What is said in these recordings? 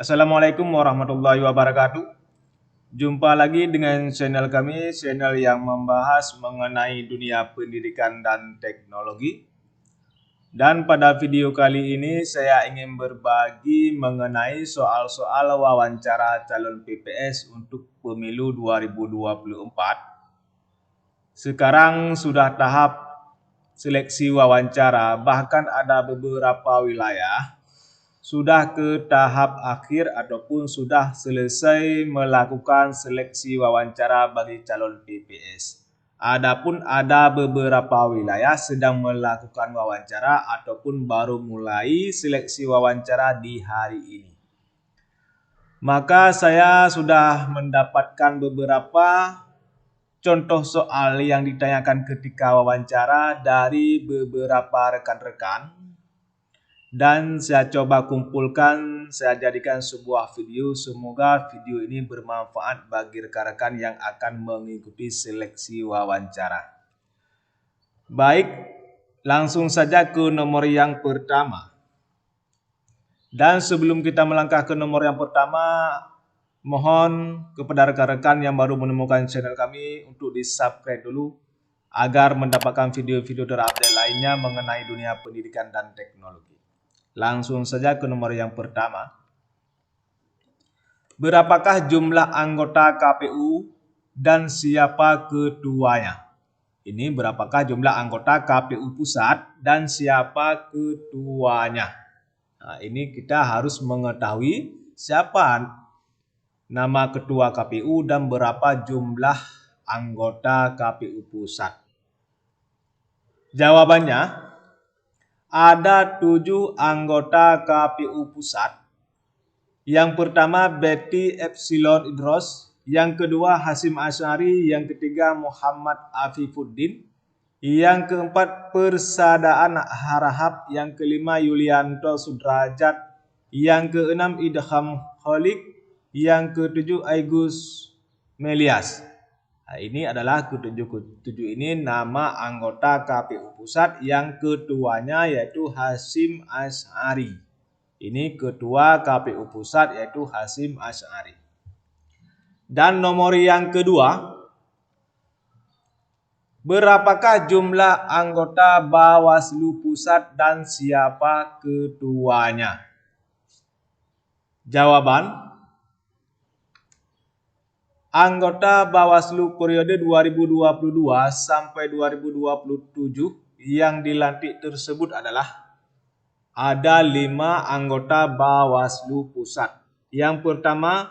Assalamualaikum warahmatullahi wabarakatuh. Jumpa lagi dengan channel kami, channel yang membahas mengenai dunia pendidikan dan teknologi. Dan pada video kali ini saya ingin berbagi mengenai soal-soal wawancara calon PPS untuk pemilu 2024. Sekarang sudah tahap seleksi wawancara, bahkan ada beberapa wilayah sudah ke tahap akhir ataupun sudah selesai melakukan seleksi wawancara bagi calon PPS. Adapun ada beberapa wilayah sedang melakukan wawancara ataupun baru mulai seleksi wawancara di hari ini. Maka saya sudah mendapatkan beberapa contoh soal yang ditanyakan ketika wawancara dari beberapa rekan-rekan. Dan saya coba kumpulkan, saya jadikan sebuah video. Semoga video ini bermanfaat bagi rekan-rekan yang akan mengikuti seleksi wawancara. Baik, langsung saja ke nomor yang pertama. Dan sebelum kita melangkah ke nomor yang pertama, mohon kepada rekan-rekan yang baru menemukan channel kami untuk di-subscribe dulu agar mendapatkan video-video terupdate lainnya mengenai dunia pendidikan dan teknologi. Langsung saja ke nomor yang pertama. Berapakah jumlah anggota KPU dan siapa ketuanya? Ini berapakah jumlah anggota KPU pusat dan siapa ketuanya? Nah, ini kita harus mengetahui siapa nama ketua KPU dan berapa jumlah anggota KPU pusat. Jawabannya, ada 7 anggota KPU pusat. Yang pertama Betty Epsilon Idros, yang kedua Hasyim Asy'ari, yang ketiga Muhammad Afifuddin, yang keempat Persadaan Harahap, yang kelima Yulianto Sudrajat, yang keenam Idham Kholik, yang ketujuh Agus Melias. Nah, ini adalah ketujuh ini nama anggota KPU pusat yang ketuanya yaitu Hasyim Asy'ari. Ini ketua KPU pusat yaitu Hasyim Asy'ari. Dan nomor yang kedua, berapakah jumlah anggota Bawaslu pusat dan siapa ketuanya? Jawaban, anggota Bawaslu periode 2022 sampai 2027 yang dilantik tersebut adalah ada 5 anggota Bawaslu pusat. Yang pertama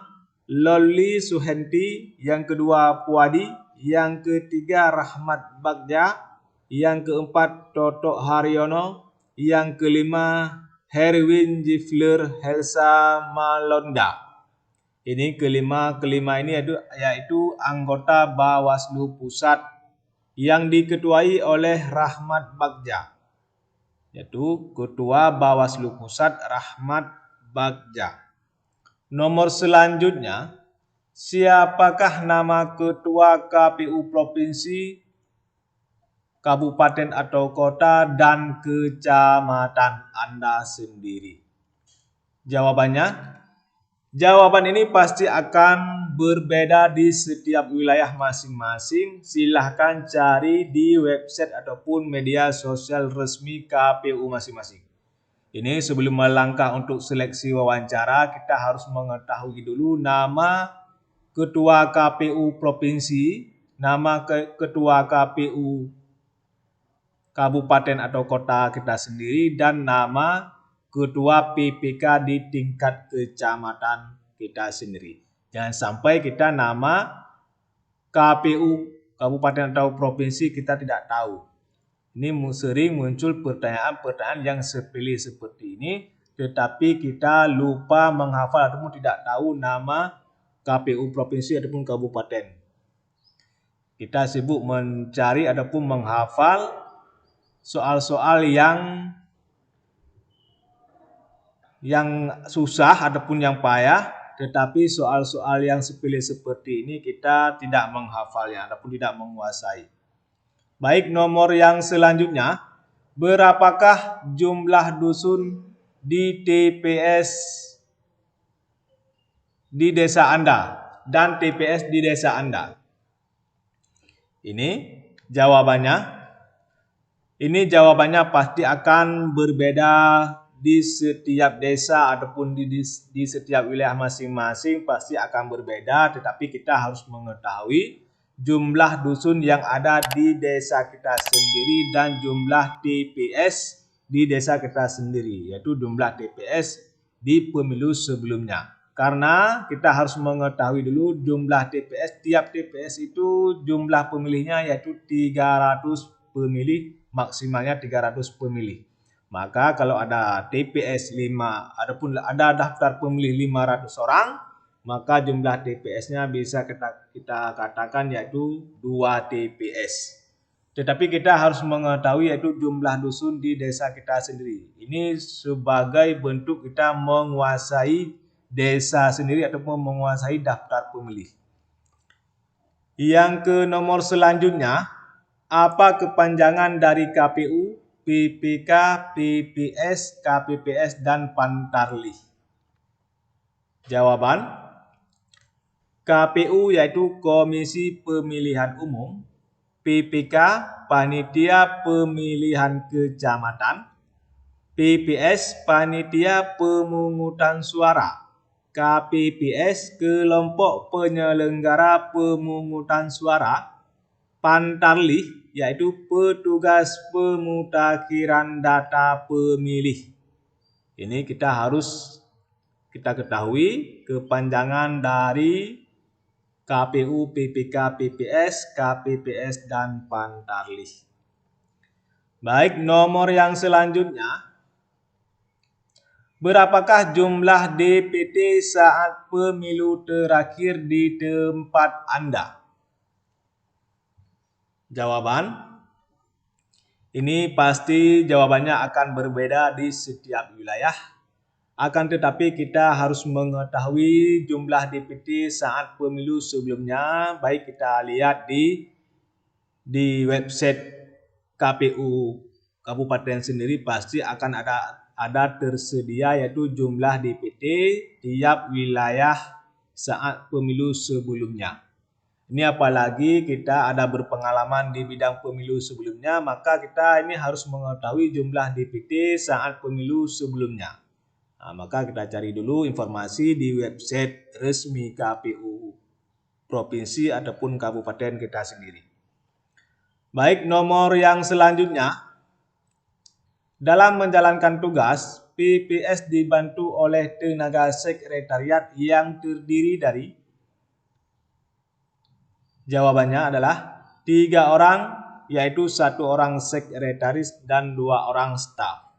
Loli Suhenti, yang kedua Puadi, yang ketiga Rahmat Bagja, yang keempat Toto Haryono, yang kelima Herwin Jifler Helsa Malonda. Ini kelima ini yaitu anggota Bawaslu pusat yang diketuai oleh Rahmat Bagja, yaitu ketua Bawaslu pusat Rahmat Bagja. Nomor selanjutnya, siapakah nama ketua KPU provinsi, kabupaten atau kota dan kecamatan Anda sendiri? Jawaban ini pasti akan berbeda di setiap wilayah masing-masing. Silahkan cari di website ataupun media sosial resmi KPU masing-masing. Ini sebelum melangkah untuk seleksi wawancara, kita harus mengetahui dulu nama ketua KPU provinsi, nama ketua KPU kabupaten atau kota kita sendiri, dan nama ketua PPK di tingkat kecamatan kita sendiri. Jangan sampai kita nama KPU kabupaten atau provinsi kita tidak tahu. Ini sering muncul pertanyaan-pertanyaan yang sepele seperti ini, tetapi kita lupa menghafal ataupun tidak tahu nama KPU provinsi ataupun kabupaten. Kita sibuk mencari ataupun menghafal soal-soal yang susah ataupun yang payah, tetapi soal-soal yang sepele seperti ini kita tidak menghafalnya ataupun tidak menguasai. Baik, nomor yang selanjutnya, berapakah jumlah dusun di TPS di desa Anda dan TPS di desa Anda. Ini jawabannya. Ini jawabannya pasti akan berbeda di setiap desa ataupun di setiap wilayah masing-masing pasti akan berbeda, tetapi kita harus mengetahui jumlah dusun yang ada di desa kita sendiri dan jumlah TPS di desa kita sendiri, yaitu jumlah TPS di pemilu sebelumnya. Karena kita harus mengetahui dulu jumlah TPS, tiap TPS itu jumlah pemilihnya yaitu 300 pemilih, maksimalnya 300 pemilih. Maka kalau ada TPS 5, adapun ada daftar pemilih 500 orang, maka jumlah TPS-nya bisa kita katakan yaitu 2 TPS. Tetapi kita harus mengetahui yaitu jumlah dusun di desa kita sendiri. Ini sebagai bentuk kita menguasai desa sendiri ataupun menguasai daftar pemilih. Yang ke nomor selanjutnya, apa kepanjangan dari KPU, PPK, PPS, KPPS, dan Pantarlih? Jawaban, KPU yaitu Komisi Pemilihan Umum, PPK Panitia Pemilihan Kecamatan, PPS Panitia Pemungutan Suara, KPPS Kelompok Penyelenggara Pemungutan Suara, Pantarlih yaitu Petugas Pemutakhiran Data Pemilih. Ini kita ketahui kepanjangan dari KPU, PPK, PPS, KPPS, dan Pantarlih. Baik, nomor yang selanjutnya. Berapakah jumlah DPT saat pemilu terakhir di tempat Anda? Jawaban, ini pasti jawabannya akan berbeda di setiap wilayah. Akan tetapi kita harus mengetahui jumlah DPT saat pemilu sebelumnya. Baik kita lihat di website KPU Kabupaten sendiri pasti akan ada tersedia yaitu jumlah DPT tiap wilayah saat pemilu sebelumnya. Ini apalagi kita ada berpengalaman di bidang pemilu sebelumnya, maka kita ini harus mengetahui jumlah DPT saat pemilu sebelumnya. Nah, maka kita cari dulu informasi di website resmi KPU Provinsi ataupun Kabupaten kita sendiri. Baik, nomor yang selanjutnya. Dalam menjalankan tugas, PPS dibantu oleh tenaga sekretariat yang terdiri dari, jawabannya adalah 3 orang, yaitu 1 orang sekretaris dan 2 orang staf.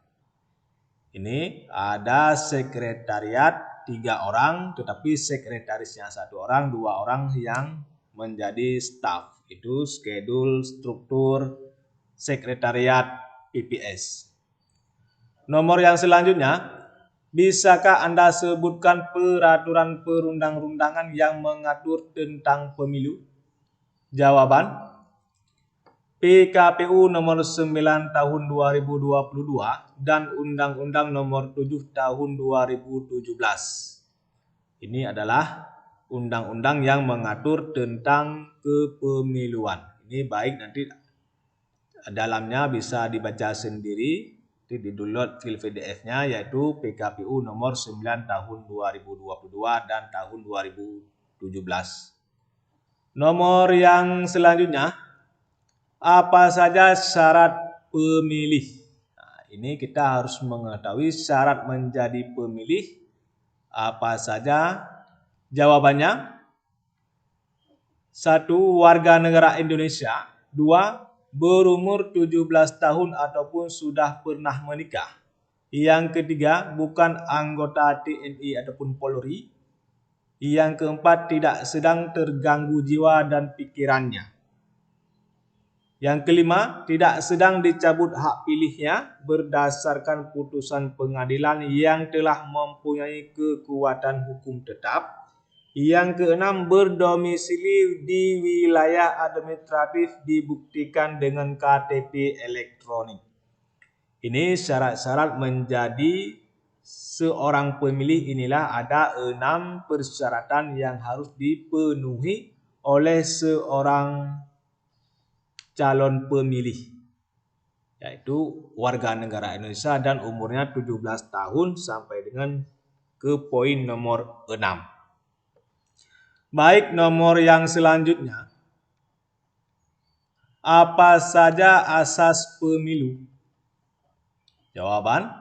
Ini ada sekretariat 3 orang, tetapi sekretarisnya 1 orang, 2 orang yang menjadi staf. Itu schedule struktur sekretariat PPS. Nomor yang selanjutnya, bisakah Anda sebutkan peraturan perundang-undangan yang mengatur tentang pemilu? Jawaban, PKPU nomor 9 tahun 2022 dan Undang-Undang nomor 7 tahun 2017. Ini adalah undang-undang yang mengatur tentang kepemiluan. Ini baik nanti dalamnya bisa dibaca sendiri. Di download file PDF-nya yaitu PKPU nomor 9 tahun 2022 dan tahun 2017. Nomor yang selanjutnya, apa saja syarat pemilih? Nah, ini kita harus mengetahui syarat menjadi pemilih apa saja. Jawabannya, 1. Warga negara Indonesia. 2. Berumur 17 tahun ataupun sudah pernah menikah. Yang ketiga, bukan anggota TNI ataupun Polri. Yang keempat, tidak sedang terganggu jiwa dan pikirannya. Yang kelima, tidak sedang dicabut hak pilihnya berdasarkan putusan pengadilan yang telah mempunyai kekuatan hukum tetap. Yang keenam, berdomisili di wilayah administratif dibuktikan dengan KTP elektronik. Ini syarat-syarat menjadi seorang pemilih inilah ada 6 persyaratan yang harus dipenuhi oleh seorang calon pemilih, yaitu warga negara Indonesia dan umurnya 17 tahun sampai dengan ke poin nomor 6. Baik, nomor yang selanjutnya. Apa saja asas pemilu? Jawaban: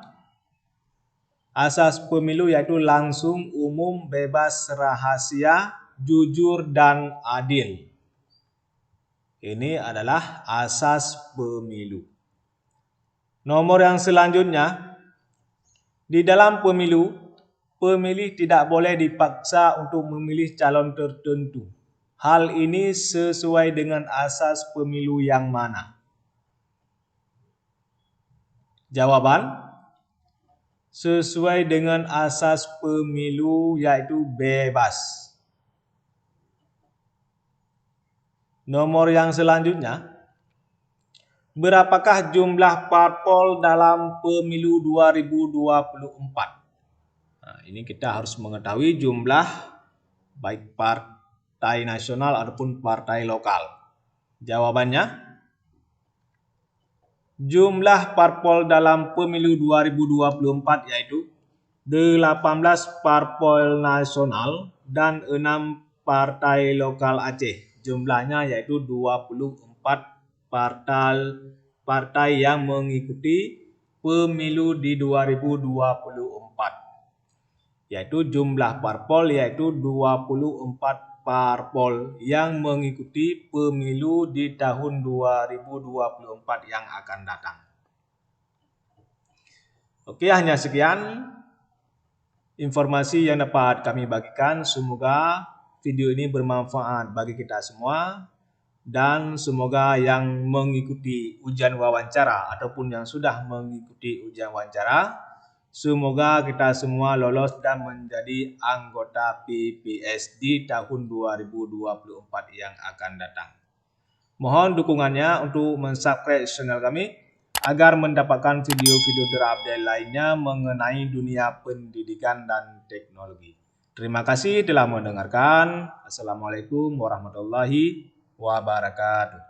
asas pemilu yaitu langsung, umum, bebas, rahasia, jujur, dan adil. Ini adalah asas pemilu. Nomor yang selanjutnya, di dalam pemilu, pemilih tidak boleh dipaksa untuk memilih calon tertentu. Hal ini sesuai dengan asas pemilu yang mana? Jawaban: sesuai dengan asas pemilu yaitu bebas. Nomor yang selanjutnya, berapakah jumlah parpol dalam pemilu 2024? Nah, ini kita harus mengetahui jumlah baik partai nasional ataupun partai lokal. Jawabannya, jumlah parpol dalam pemilu 2024 yaitu 18 parpol nasional dan 6 partai lokal Aceh. Jumlahnya yaitu 24 partai yang mengikuti pemilu di 2024. Yaitu jumlah parpol yaitu 24 parpol yang mengikuti pemilu di tahun 2024 yang akan datang. Oke, hanya sekian informasi yang dapat kami bagikan. Semoga video ini bermanfaat bagi kita semua dan semoga yang mengikuti ujian wawancara ataupun yang sudah mengikuti ujian wawancara, semoga kita semua lolos dan menjadi anggota PPS di tahun 2024 yang akan datang. Mohon dukungannya untuk mensubscribe channel kami agar mendapatkan video-video terupdate lainnya mengenai dunia pendidikan dan teknologi. Terima kasih telah mendengarkan. Assalamualaikum warahmatullahi wabarakatuh.